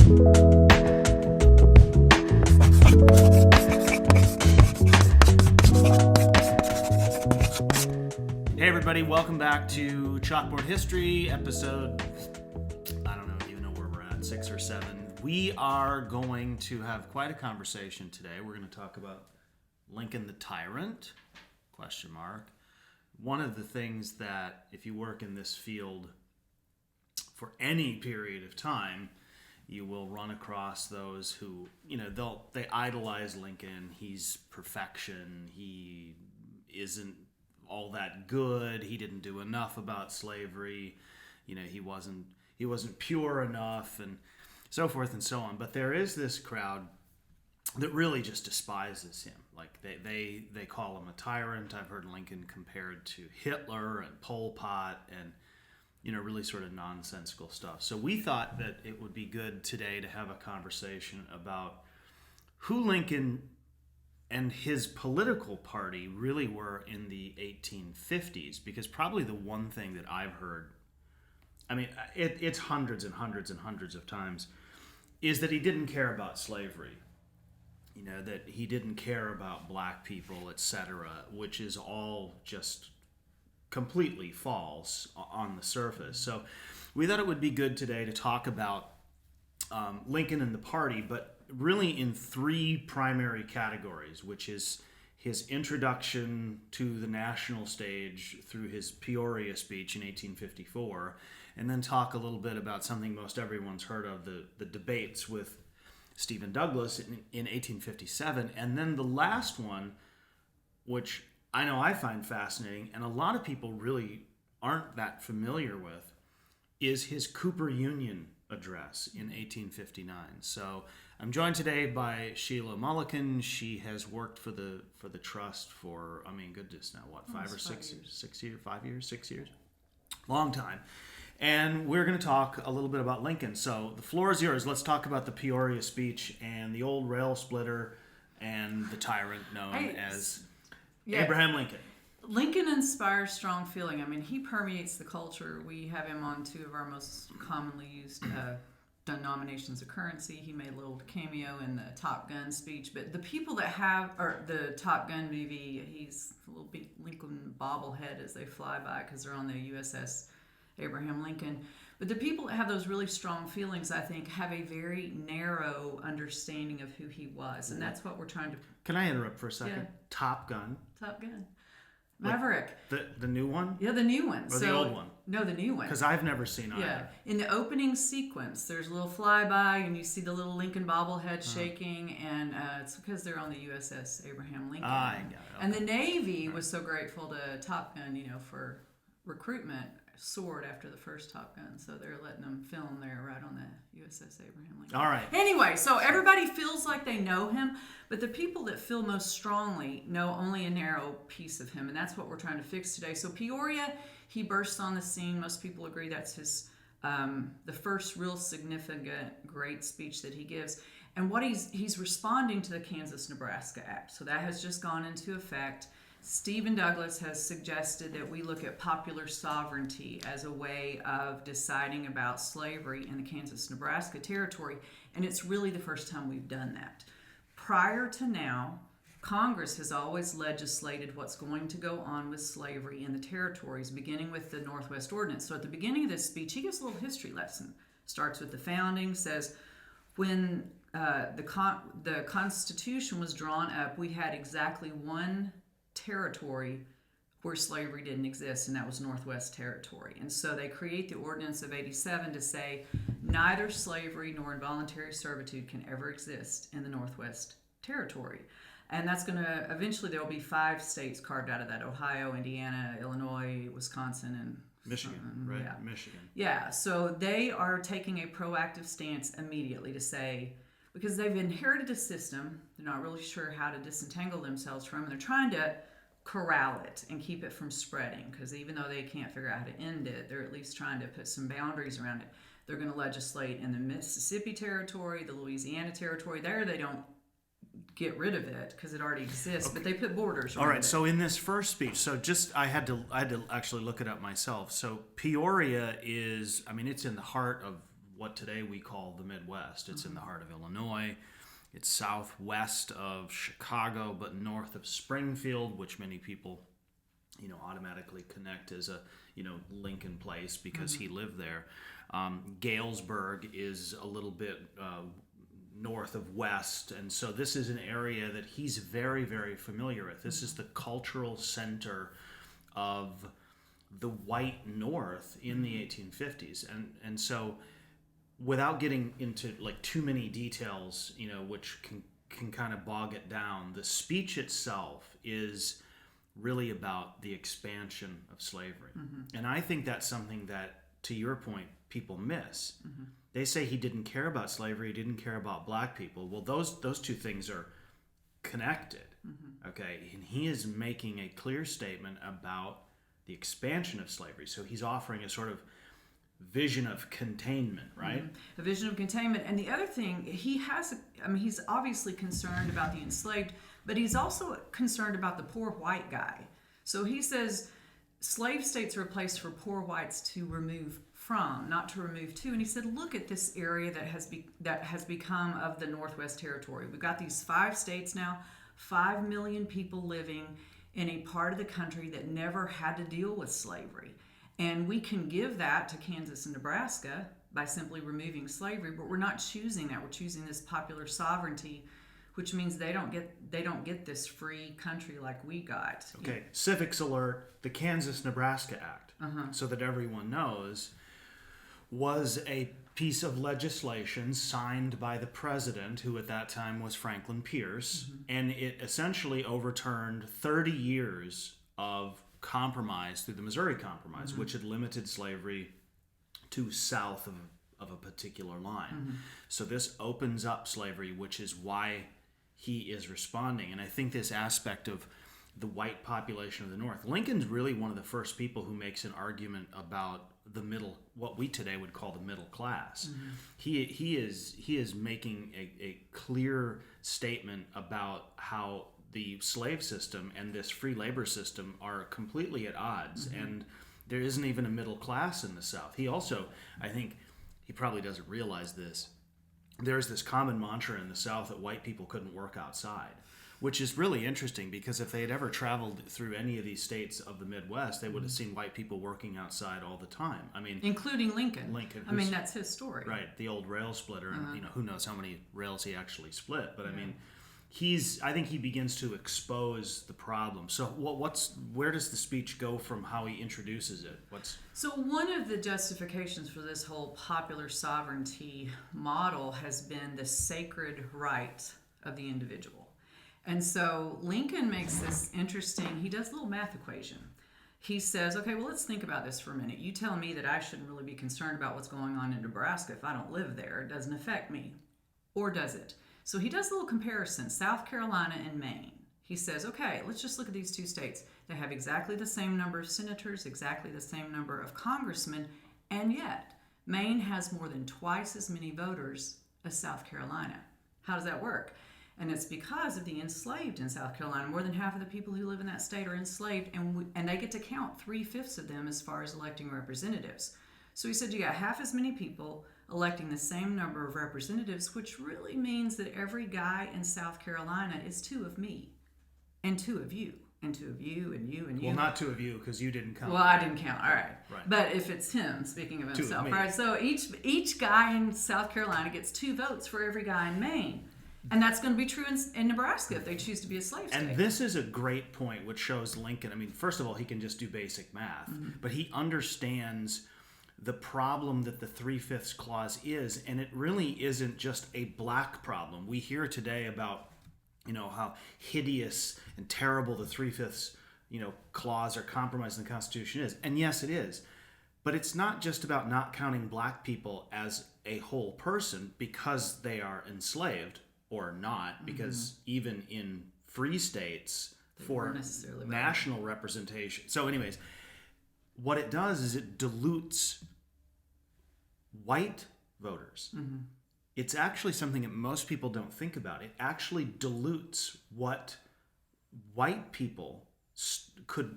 Hey everybody, welcome back to Chalkboard History, episode, I don't even know where we're at, 6 or 7. We are going to have quite a conversation today. We're going to talk about Lincoln the Tyrant, ? One of the things that, if you work in this field for any period of time, you will run across those who, they idolize Lincoln. He's perfection. He isn't all that good. He didn't do enough about slavery. He wasn't pure enough, and so forth and so on. But there is this crowd that really just despises him. Like they call him a tyrant. I've heard Lincoln compared to Hitler and Pol Pot and really sort of nonsensical stuff. So we thought that it would be good today to have a conversation about who Lincoln and his political party really were in the 1850s, because probably the one thing that I've heard, it's hundreds and hundreds and hundreds of times, is that he didn't care about slavery. That he didn't care about black people, etc., which is all just completely false on the surface. So we thought it would be good today to talk about Lincoln and the party, but really in 3 primary categories, which is his introduction to the national stage through his Peoria Speech in 1854, and then talk a little bit about something most everyone's heard of, the debates with Stephen Douglas in 1857, and then the last one, which I know I find fascinating, and a lot of people really aren't that familiar with, is his Cooper Union address in 1859. So I'm joined today by Shelia Mullican. She has worked for the trust for, goodness, now what, 5 or 6 years? 6 years, 5 years, 6 years? Long time. And we're going to talk a little bit about Lincoln. So the floor is yours. Let's talk about the Peoria Speech and the old rail splitter and the tyrant known as Abraham Lincoln. Lincoln inspires strong feeling. He permeates the culture. We have him on 2 of our most commonly used denominations of currency. He made a little cameo in the Top Gun speech. But the people that have, or the Top Gun movie, he's a little big Lincoln bobblehead as they fly by because they're on the USS Abraham Lincoln. But the people that have those really strong feelings, I think, have a very narrow understanding of who he was. And that's what we're trying to... Can I interrupt for a second? Yeah. Top Gun. Maverick. The new one? Yeah, the new one. Or the old one? No, the new one. Because I've never seen either. Yeah. In the opening sequence, there's a little flyby, and you see the little Lincoln bobblehead shaking, and it's because they're on the USS Abraham Lincoln. I got it. Okay. And the Navy was so grateful to Top Gun, for recruitment, soared after the first Top Gun, so they're letting them film there right on the USS Abraham Lincoln. All right. Anyway, so everybody feels like they know him, but the people that feel most strongly know only a narrow piece of him, and that's what we're trying to fix today. So Peoria, he bursts on the scene. Most people agree that's his the first real significant, great speech that he gives. And what he's responding to the Kansas-Nebraska Act. So that has just gone into effect. Stephen Douglas has suggested that we look at popular sovereignty as a way of deciding about slavery in the Kansas-Nebraska territory, and it's really the first time we've done that. Prior to now, Congress has always legislated what's going to go on with slavery in the territories, beginning with the Northwest Ordinance. So at the beginning of this speech, he gives a little history lesson. Starts with the founding, says when the Constitution was drawn up, we had exactly one territory where slavery didn't exist, and that was Northwest Territory. And so they create the Ordinance of 87 to say neither slavery nor involuntary servitude can ever exist in the Northwest Territory. And that's going to, eventually there will be 5 states carved out of that: Ohio, Indiana, Illinois, Wisconsin, and Michigan, right? Yeah. Michigan. Yeah, so they are taking a proactive stance immediately to say, because they've inherited a system, they're not really sure how to disentangle themselves from, and they're trying to corral it and keep it from spreading, because even though they can't figure out how to end it, they're at least trying to put some boundaries around it. They're going to legislate in the Mississippi Territory, the Louisiana Territory. There they don't get rid of it because it already exists, but they put borders around it. All right, so in this first speech, I had to actually look it up myself. So Peoria is, it's in the heart of what today we call the Midwest. It's in the heart of Illinois. It's southwest of Chicago, but north of Springfield, which many people, automatically connect as a, Lincoln place because he lived there. Galesburg is a little bit north of west, and so this is an area that he's very, very familiar with. This is the cultural center of the white North in the 1850s, and so without getting into like too many details, which can kind of bog it down, the speech itself is really about the expansion of slavery. And I think that's something that, to your point, people miss. They say he didn't care about slavery, he didn't care about black people. Well, those two things are connected. Okay, and he is making a clear statement about the expansion of slavery. So he's offering a sort of vision of containment, right? A vision of containment. And the other thing, he's obviously concerned about the enslaved, but he's also concerned about the poor white guy. So he says slave states are a place for poor whites to remove from, not to remove to. And he said, look at this area that has become of the Northwest Territory. We've got these 5 states now, 5 million people living in a part of the country that never had to deal with slavery. And we can give that to Kansas and Nebraska by simply removing slavery, but we're not choosing that. We're choosing this popular sovereignty, which means they don't get this free country like we got. Okay, civics alert, the KansasNebraska Act, so that everyone knows, was a piece of legislation signed by the president, who at that time was Franklin Pierce, and it essentially overturned 30 years of compromise through the Missouri Compromise, which had limited slavery to south of a particular line. So this opens up slavery, which is why he is responding. And I think this aspect of the white population of the North, Lincoln's really one of the first people who makes an argument about the middle, what we today would call the middle class. He is making a clear statement about how the slave system and this free labor system are completely at odds, and there isn't even a middle class in the South. He also, I think, he probably doesn't realize this, there's this common mantra in the South that white people couldn't work outside, which is really interesting because if they had ever traveled through any of these states of the Midwest, they would have seen white people working outside all the time. I mean, including Lincoln. I mean, that's his story. Right, the old rail splitter, and who knows how many rails he actually split. But I mean, I think he begins to expose the problem. So where does the speech go from how he introduces it? So one of the justifications for this whole popular sovereignty model has been the sacred right of the individual. And so Lincoln makes this interesting, he does a little math equation. He says, okay, well, let's think about this for a minute. You tell me that I shouldn't really be concerned about what's going on in Nebraska if I don't live there. It doesn't affect me. Or does it? So he does a little comparison, South Carolina and Maine. He says, okay, let's just look at these 2 states. They have exactly the same number of senators, exactly the same number of congressmen, and yet Maine has more than twice as many voters as South Carolina. How does that work? And it's because of the enslaved in South Carolina. More than half of the people who live in that state are enslaved, and they get to count 3/5 of them as far as electing representatives. So he said you got half as many people electing the same number of representatives, which really means that every guy in South Carolina is 2 of me, and 2 of you, and 2 of you, and you, and you. Well, not 2 of you, because you didn't count. Well, I didn't count, all right. Right. But if it's him, speaking of 2 himself, of right? So each guy in South Carolina gets 2 votes for every guy in Maine. And that's going to be true in Nebraska if they choose to be a slave state. And this is a great point, which shows Lincoln. I mean, first of all, he can just do basic math, but he understands the problem that the 3/5ths Clause is, and it really isn't just a black problem. We hear today about, how hideous and terrible the 3/5ths, clause or compromise in the Constitution is. And yes, it is. But it's not just about not counting black people as a whole person because they are enslaved or not, because even in free states for national representation. So anyways, what it does is it dilutes white voters. It's actually something that most people don't think about. It actually dilutes what white people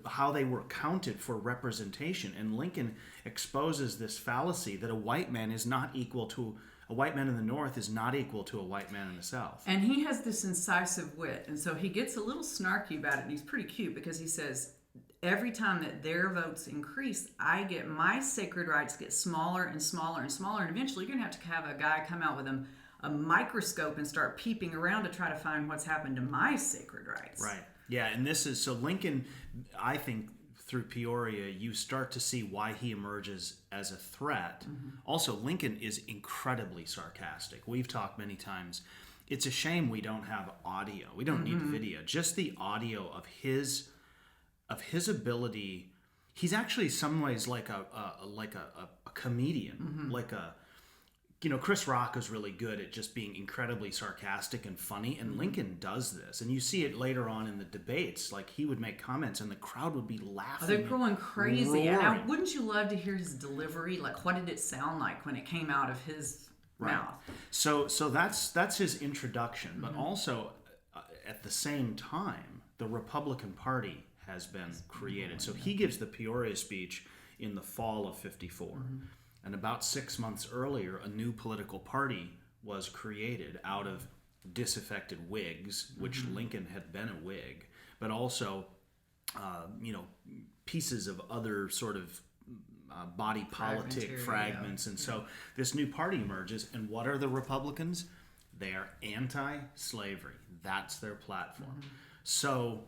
how they were counted for representation. And Lincoln exposes this fallacy that a white man is not equal to a white man in the North is not equal to a white man in the South. And he has this incisive wit, and so he gets a little snarky about it, and he's pretty cute because he says, every time that their votes increase, my sacred rights get smaller and smaller and smaller, and eventually you're going to have a guy come out with a microscope and start peeping around to try to find what's happened to my sacred rights. Right. Yeah, and this is, so Lincoln, I think, through Peoria, you start to see why he emerges as a threat. Mm-hmm. Also, Lincoln is incredibly sarcastic. We've talked many times. It's a shame we don't have audio. We don't need video. Just the audio of his ability. He's actually some ways like a comedian, like a. Chris Rock is really good at just being incredibly sarcastic and funny, and Lincoln does this. And you see it later on in the debates. Like, he would make comments, and the crowd would be laughing. They're going crazy. And wouldn't you love to hear his delivery? Like, what did it sound like when it came out of his mouth? So that's his introduction. But also, at the same time, the Republican Party has been created. So he gives the Peoria Speech in the fall of '54. And about 6 months earlier, a new political party was created out of disaffected Whigs, which Lincoln had been a Whig, but also, pieces of other sort of body politic fragments. And so this new party emerges. And what are the Republicans? They are anti-slavery. That's their platform. So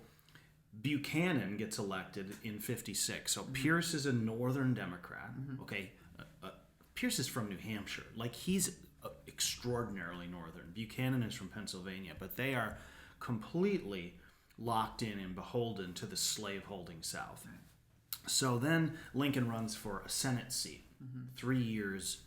Buchanan gets elected in '56. So Pierce is a Northern Democrat. Okay. Pierce is from New Hampshire. Like, he's extraordinarily Northern. Buchanan is from Pennsylvania, but they are completely locked in and beholden to the slaveholding South. So then Lincoln runs for a Senate seat 3 years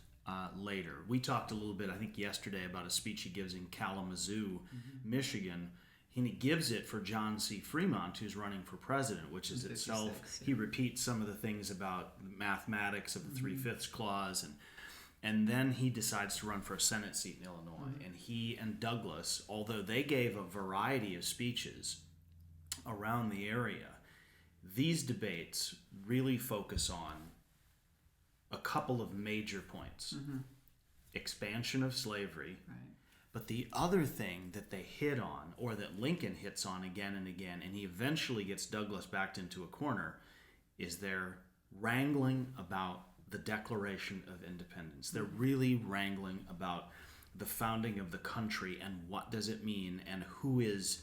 later. We talked a little bit, I think, yesterday about a speech he gives in Kalamazoo, Michigan. And he gives it for John C. Fremont, who's running for president, which is itself, he repeats some of the things about mathematics of the Three-Fifths Clause, and then he decides to run for a Senate seat in Illinois. And he and Douglas, although they gave a variety of speeches around the area, these debates really focus on a couple of major points. Expansion of slavery. Right. But the other thing that they hit on, or that Lincoln hits on again and again, and he eventually gets Douglas backed into a corner, is they're wrangling about the Declaration of Independence. They're really wrangling about the founding of the country and what does it mean, and who is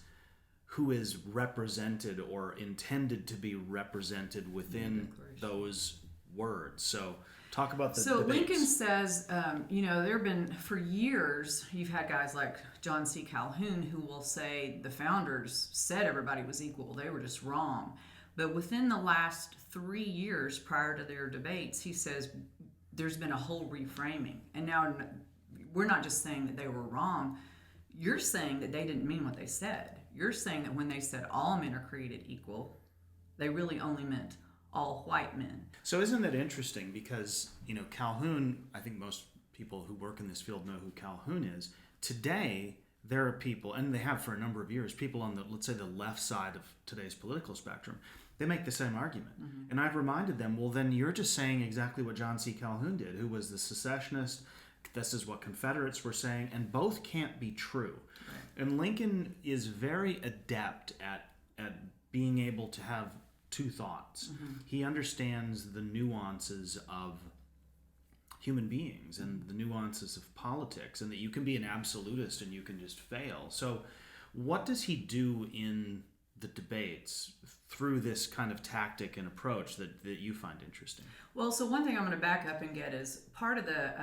represented or intended to be represented within those words. So talk about the debates. Lincoln says, there have been, for years, you've had guys like John C. Calhoun who will say the founders said everybody was equal. They were just wrong. But within the last 3 years prior to their debates, he says there's been a whole reframing. And now we're not just saying that they were wrong. You're saying that they didn't mean what they said. You're saying that when they said all men are created equal, they really only meant all white men. So isn't that interesting? Because, Calhoun, I think most people who work in this field know who Calhoun is. Today, there are people, and they have for a number of years, people on the, let's say, the left side of today's political spectrum, they make the same argument. And I've reminded them, well, then you're just saying exactly what John C. Calhoun did, who was the secessionist. This is what Confederates were saying, and both can't be true. Right. And Lincoln is very adept at being able to have two thoughts. He understands the nuances of human beings and the nuances of politics, and that you can be an absolutist and you can just fail. So what does he do in the debates through this kind of tactic and approach that you find interesting? Well, so one thing I'm going to back up and get is part of the,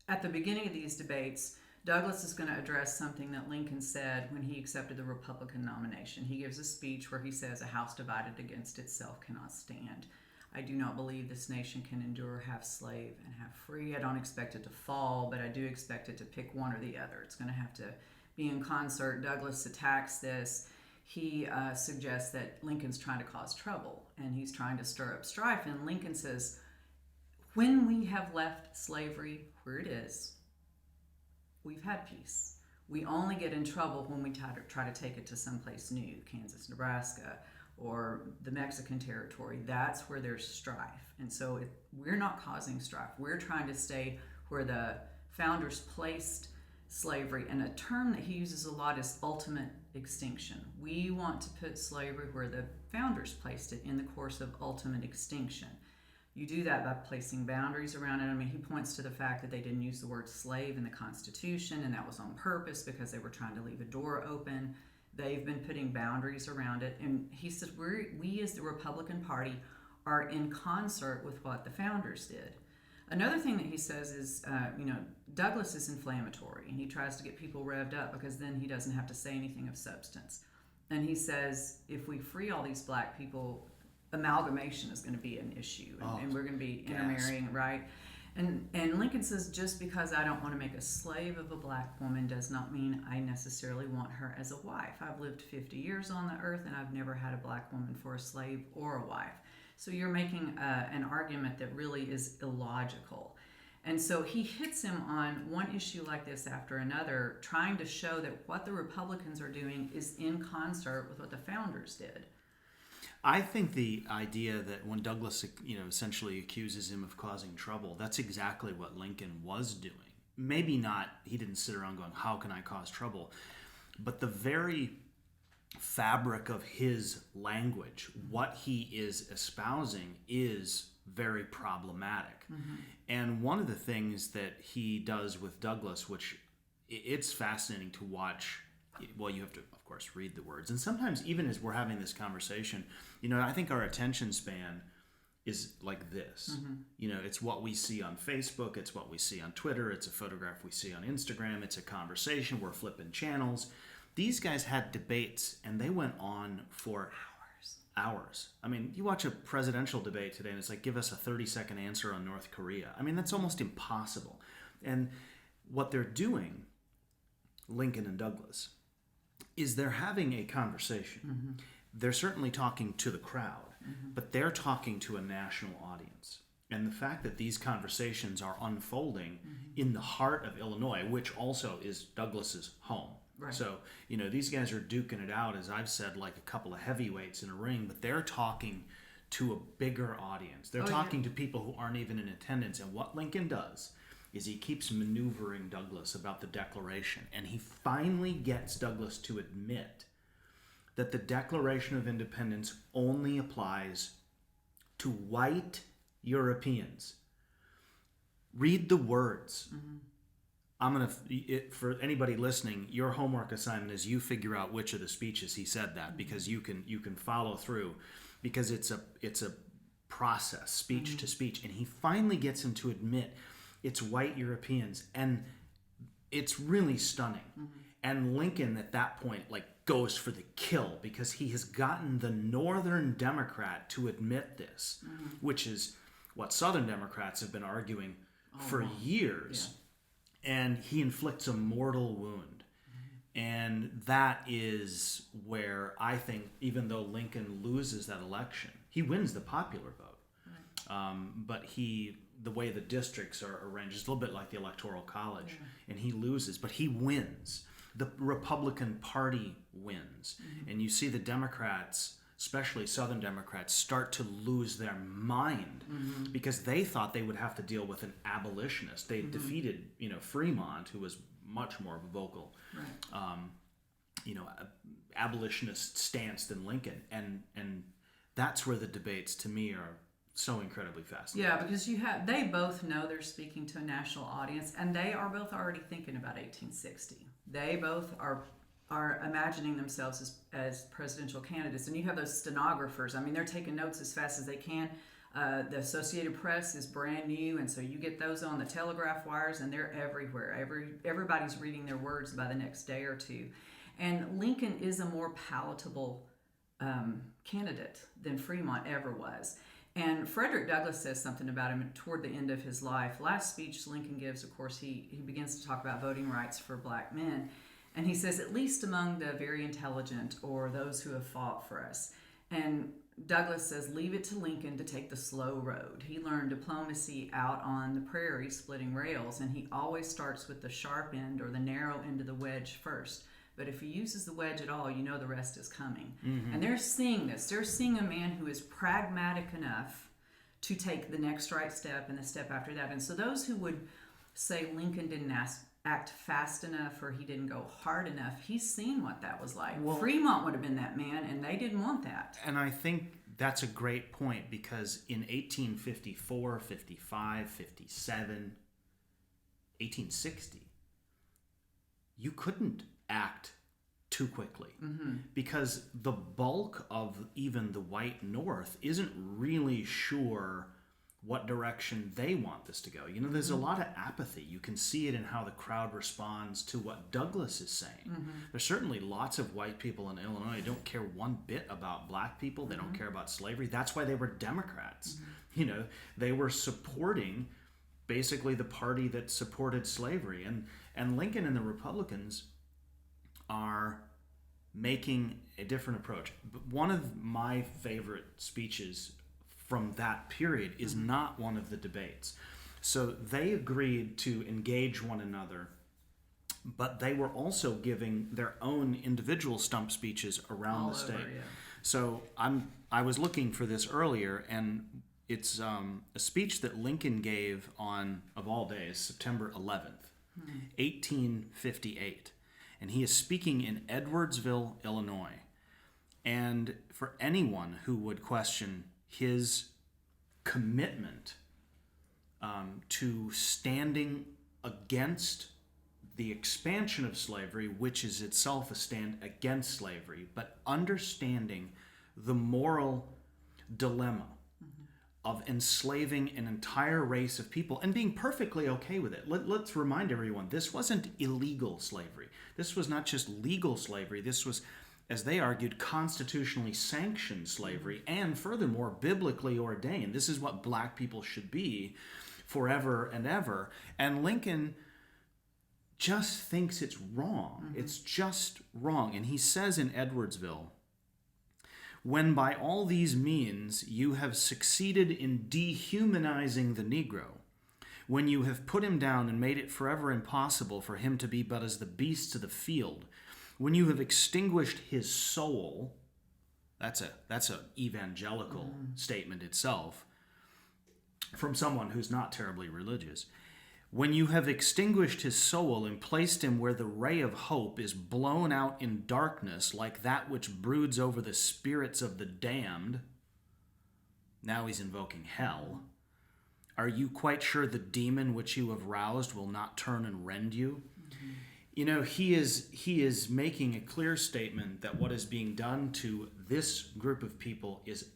at the beginning of these debates, Douglas is going to address something that Lincoln said when he accepted the Republican nomination. He gives a speech where he says, "A house divided against itself cannot stand. I do not believe this nation can endure half slave and half free. I don't expect it to fall, but I do expect it to pick one or the other. It's going to have to be in concert." Douglas attacks this. He suggests that Lincoln's trying to cause trouble and he's trying to stir up strife. And Lincoln says, when we have left slavery where it is, we've had peace. We only get in trouble when we try to take it to someplace new, Kansas, Nebraska, or the Mexican territory, that's where there's strife. And so we're not causing strife. We're trying to stay where the founders placed slavery. And a term that he uses a lot is ultimate extinction. We want to put slavery where the founders placed it, in the course of ultimate extinction. You do that by placing boundaries around it. I mean, he points to the fact that they didn't use the word slave in the Constitution, and that was on purpose because they were trying to leave a door open. They've been putting boundaries around it. And he says we as the Republican Party are in concert with what the founders did. Another thing that he says is, Douglas is inflammatory, and he tries to get people revved up because then he doesn't have to say anything of substance. And he says, if we free all these black people, amalgamation is going to be an issue, and we're going to be intermarrying, right? And Lincoln says, just because I don't want to make a slave of a black woman does not mean I necessarily want her as a wife. I've lived 50 years on the earth, and I've never had a black woman for a slave or a wife. So you're making an argument that really is illogical. And so he hits him on one issue like this after another, trying to show that what the Republicans are doing is in concert with what the founders did. I think the idea that when Douglas, essentially accuses him of causing trouble, that's exactly what Lincoln was doing. Maybe not, he didn't sit around going, how can I cause trouble? But the very fabric of his language, what he is espousing, is very problematic. Mm-hmm. And one of the things that he does with Douglas, which it's fascinating to watch, well, you have to, of course, read the words. And sometimes even as we're having this conversation, I think our attention span is like this. Mm-hmm. It's what we see on Facebook, it's what we see on Twitter, it's a photograph we see on Instagram, it's a conversation, we're flipping channels. These guys had debates, and they went on for hours. I mean, you watch a presidential debate today, and it's like, give us a 30-second answer on North Korea. I mean, that's almost impossible. And what they're doing, Lincoln and Douglas, is they're having a conversation. Mm-hmm. They're certainly talking to the crowd, mm-hmm. but they're talking to a national audience. And the fact that these conversations are unfolding mm-hmm. in the heart of Illinois, which also is Douglas's home. Right. So, these guys are duking it out, as I've said, like a couple of heavyweights in a ring, but they're talking to a bigger audience. They're talking to people who aren't even in attendance. And what Lincoln does is he keeps maneuvering Douglas about the Declaration. And he finally gets Douglas to admit that the Declaration of Independence only applies to white Europeans. Read the words. Mm-hmm. For anybody listening, your homework assignment is you figure out which of the speeches he said that, because you can follow through, because it's a process, speech mm-hmm. to speech, and he finally gets him to admit it's white Europeans, and it's really stunning. Mm-hmm. And Lincoln at that point goes for the kill, because he has gotten the Northern Democrat to admit this, mm-hmm. which is what Southern Democrats have been arguing for years. Yeah. And he inflicts a mortal wound. Mm-hmm. And that is where I think, even though Lincoln loses that election, he wins the popular vote. Right. But the way the districts are arranged, it's a little bit like the Electoral College, and he loses, but he wins. The Republican Party wins. Mm-hmm. And you see the Democrats, especially Southern Democrats, start to lose their mind mm-hmm. because they thought they would have to deal with an abolitionist. They mm-hmm. defeated, Fremont, who was much more vocal, right. Abolitionist stance than Lincoln, and that's where the debates, to me, are so incredibly fascinating. Yeah, because they both know they're speaking to a national audience, and they are both already thinking about 1860. They both are imagining themselves as presidential candidates. And you have those stenographers. I mean, they're taking notes as fast as they can. The Associated Press is brand new, and so you get those on the telegraph wires, and they're everywhere. Everybody's reading their words by the next day or two. And Lincoln is a more palatable candidate than Fremont ever was. And Frederick Douglass says something about him toward the end of his life. Last speech Lincoln gives, of course, he begins to talk about voting rights for black men. And he says, at least among the very intelligent or those who have fought for us. And Douglass says, leave it to Lincoln to take the slow road. He learned diplomacy out on the prairie splitting rails, and he always starts with the sharp end or the narrow end of the wedge first. But if he uses the wedge at all, you know the rest is coming. And they're seeing this. They're seeing a man who is pragmatic enough to take the next right step and the step after that. And so those who would say Lincoln didn't act fast enough or he didn't go hard enough, he's seen what that was like. Well, Fremont would have been that man, and they didn't want that. And I think that's a great point, because in 1854, 55, 57, 1860, you couldn't act too quickly, because the bulk of even the white North isn't really sure what direction they want this to go. You know, there's a lot of apathy. You can see it in how the crowd responds to what Douglas is saying. There's certainly lots of white people in Illinois who don't care one bit about black people. They don't care about slavery. That's why they were Democrats. You know, they were supporting basically the party that supported slavery. And Lincoln and the Republicans are making a different approach. But one of my favorite speeches from that period is not one of the debates. So they agreed to engage one another, but they were also giving their own individual stump speeches around the state. So I was looking for this earlier, and it's a speech that Lincoln gave on, of all days, September 11th, 1858. And he is speaking in Edwardsville, Illinois. And for anyone who would question his commitment to standing against the expansion of slavery, which is itself a stand against slavery, but understanding the moral dilemma of enslaving an entire race of people and being perfectly okay with it. Let's remind everyone, this wasn't illegal slavery. This was not just legal slavery. This was, as they argued, constitutionally sanctioned slavery, and furthermore, biblically ordained. This is what black people should be forever and ever. And Lincoln just thinks it's wrong. It's just wrong. And he says in Edwardsville, "When by all these means you have succeeded in dehumanizing the Negro, when you have put him down and made it forever impossible for him to be but as the beasts of the field, when you have extinguished his soul," that's a evangelical statement itself from someone who's not terribly religious. "When you have extinguished his soul and placed him where the ray of hope is blown out in darkness like that which broods over the spirits of the damned," now he's invoking hell, "are you quite sure the demon which you have roused will not turn and rend you?" You know, he is making a clear statement that what is being done to this group of people is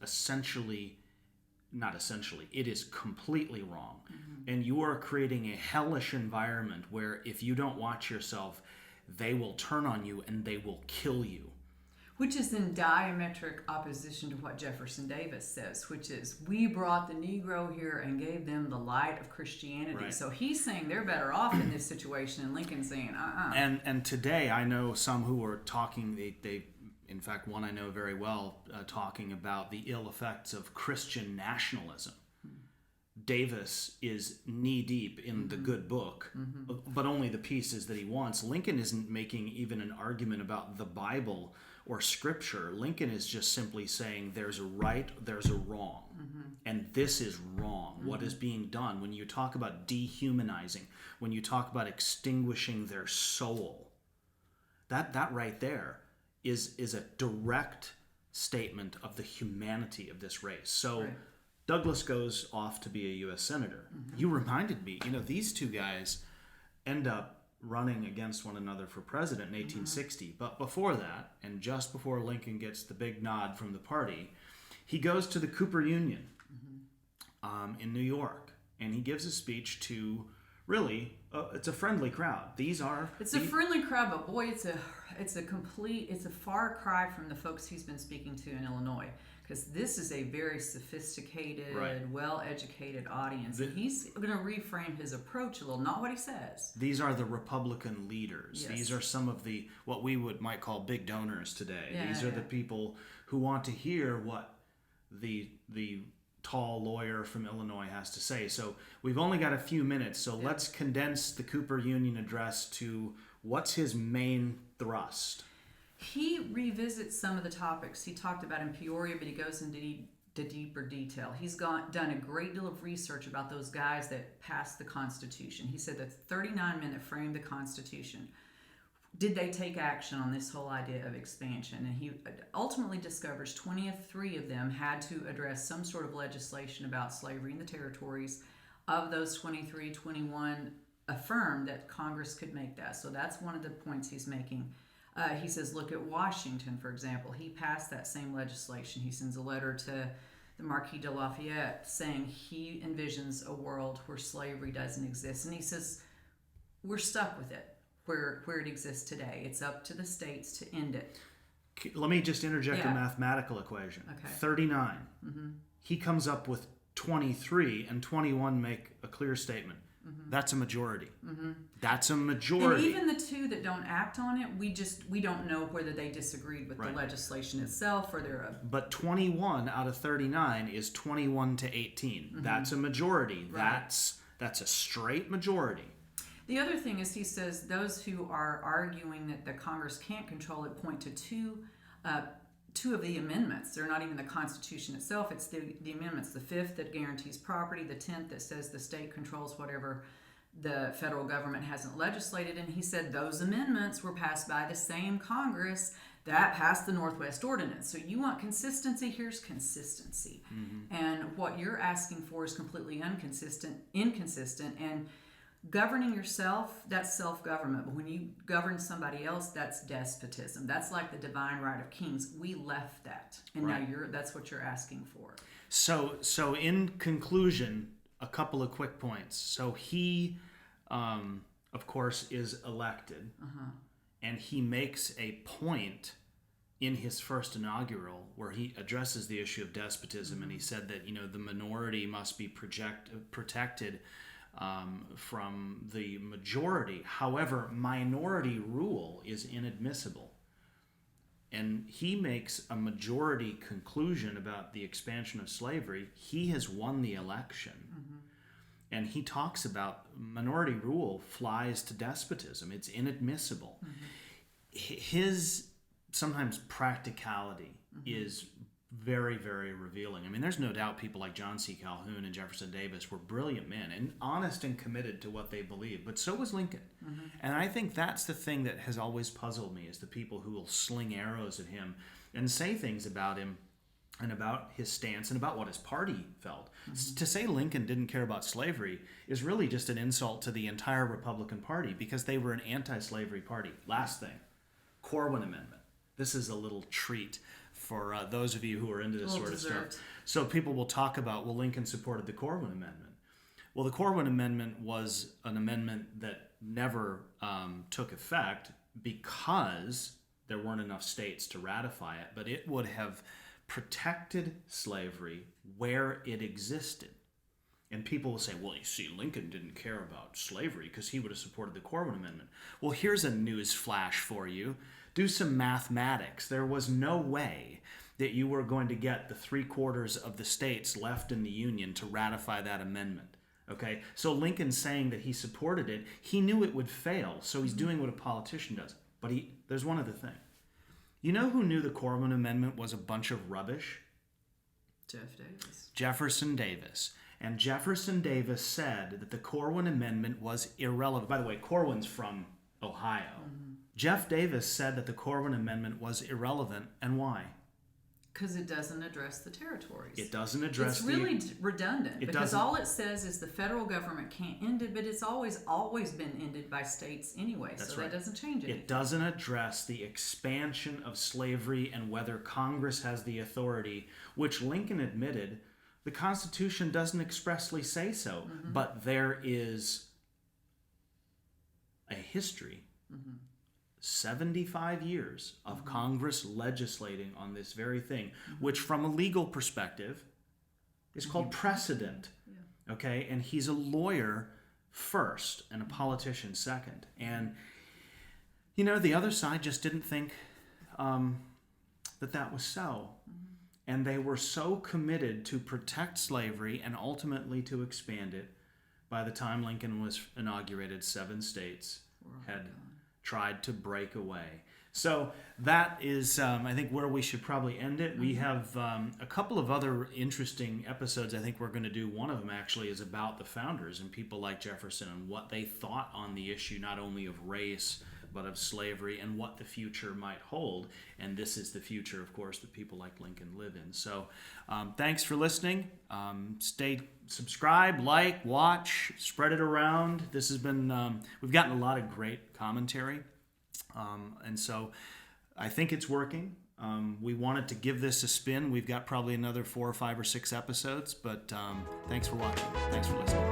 it is completely wrong. And you are creating a hellish environment where if you don't watch yourself, they will turn on you and they will kill you. Which is in diametric opposition to what Jefferson Davis says, which is, we brought the Negro here and gave them the light of Christianity. Right. So he's saying they're better off in this situation, and Lincoln's saying, And today I know some who are talking, they in fact, one I know very well, talking about the ill effects of Christian nationalism. Davis is knee-deep in the good book, but only the pieces that he wants. Lincoln isn't making even an argument about the Bible or Scripture. Lincoln is just simply saying there's a right, there's a wrong, and this is wrong. What is being done when you talk about dehumanizing, when you talk about extinguishing their soul, that right there is a direct statement of the humanity of this race. So Douglas goes off to be a U.S. Senator. You reminded me, these two guys end up running against one another for president in 1860. But before that, and just before Lincoln gets the big nod from the party, he goes to the Cooper Union in New York, and he gives a speech to really, it's a friendly crowd. It's a friendly crowd, but boy, it's a far cry from the folks he's been speaking to in Illinois. Because this is a very sophisticated, well-educated audience. And he's going to reframe his approach a little, not what he says. These are the Republican leaders. Yes. These are some of what we might call big donors today. These are the people who want to hear what the tall lawyer from Illinois has to say. So we've only got a few minutes, so let's condense the Cooper Union address to what's his main thrust. He revisits some of the topics he talked about in Peoria, but he goes into deeper detail. He's done a great deal of research about those guys that passed the Constitution. He said that 39 men that framed the Constitution, did they take action on this whole idea of expansion? And he ultimately discovers 23 of them had to address some sort of legislation about slavery in the territories. Of those 23, 21 affirmed that Congress could make that. So that's one of the points he's making. He says, look at Washington, for example. He passed that same legislation. He sends a letter to the Marquis de Lafayette saying he envisions a world where slavery doesn't exist. And he says, we're stuck with it where it exists today. It's up to the states to end it. Let me just interject a mathematical equation. Okay. 39. He comes up with 23, and 21 make a clear statement. That's a majority. That's a majority. And even the two that don't act on it, we don't know whether they disagreed with the legislation itself or they're But 21 out of 39 is 21 to 18. That's a majority. Right. That's a straight majority. The other thing is he says those who are arguing that the Congress can't control it point to two of the amendments. They're not even the Constitution itself. It's the amendments. The 5th that guarantees property, the 10th that says the state controls whatever the federal government hasn't legislated. And he said those amendments were passed by the same Congress that passed the Northwest Ordinance. So you want consistency? Here's consistency. And what you're asking for is completely inconsistent, and governing yourself, that's self-government. But when you govern somebody else, that's despotism. That's like the divine right of kings. We left that. And now that's what you're asking for. So in conclusion, a couple of quick points. So he, of course, is elected. And he makes a point in his first inaugural where he addresses the issue of despotism. And he said that, the minority must be protected from the majority. However, minority rule is inadmissible. And he makes a majority conclusion about the expansion of slavery. He has won the election. And he talks about minority rule flies to despotism. It's inadmissible. His sometimes practicality is very, very revealing. I mean, there's no doubt people like John C. Calhoun and Jefferson Davis were brilliant men and honest and committed to what they believed, but so was Lincoln. And I think that's the thing that has always puzzled me, is the people who will sling arrows at him and say things about him and about his stance and about what his party felt. To say Lincoln didn't care about slavery is really just an insult to the entire Republican Party, because they were an anti-slavery party. Last thing, Corwin Amendment. This is a little treat for those of you who are into this sort of stuff. So people will talk about, well, Lincoln supported the Corwin Amendment. Well, the Corwin Amendment was an amendment that never took effect because there weren't enough states to ratify it, but it would have protected slavery where it existed. And people will say, well, you see, Lincoln didn't care about slavery because he would have supported the Corwin Amendment. Well, here's a news flash for you. Do some mathematics. There was no way that you were going to get the 3/4 of the states left in the Union to ratify that amendment. Okay? So Lincoln saying that he supported it, he knew it would fail, so he's doing what a politician does. But there's one other thing. You know who knew the Corwin Amendment was a bunch of rubbish? Jefferson Davis. And Jefferson Davis said that the Corwin Amendment was irrelevant. By the way, Corwin's from Ohio. Jeff Davis said that the Corwin Amendment was irrelevant, and why? Because it doesn't address the territories. It doesn't address It's really redundant, because all it says is the federal government can't end it, but it's always been ended by states anyway, so that doesn't change it. It doesn't address the expansion of slavery and whether Congress has the authority, which Lincoln admitted the Constitution doesn't expressly say so, but there is a history. 75 years of Congress legislating on this very thing, which from a legal perspective is called precedent. Okay? And he's a lawyer first and a politician second. And, the other side just didn't think that was so. And they were so committed to protect slavery and ultimately to expand it. By the time Lincoln was inaugurated, 7 states had tried to break away. So that is, I think, where we should probably end it. We have a couple of other interesting episodes I think we're going to do. One of them actually is about the founders and people like Jefferson and what they thought on the issue, not only of race, but of slavery and what the future might hold. And this is the future, of course, that people like Lincoln live in. So thanks for listening. Stay subscribe, like, watch, spread it around. This has been, we've gotten a lot of great commentary. And so I think it's working. We wanted to give this a spin. We've got probably another 4 or 5 or 6 episodes, but thanks for watching. Thanks for listening.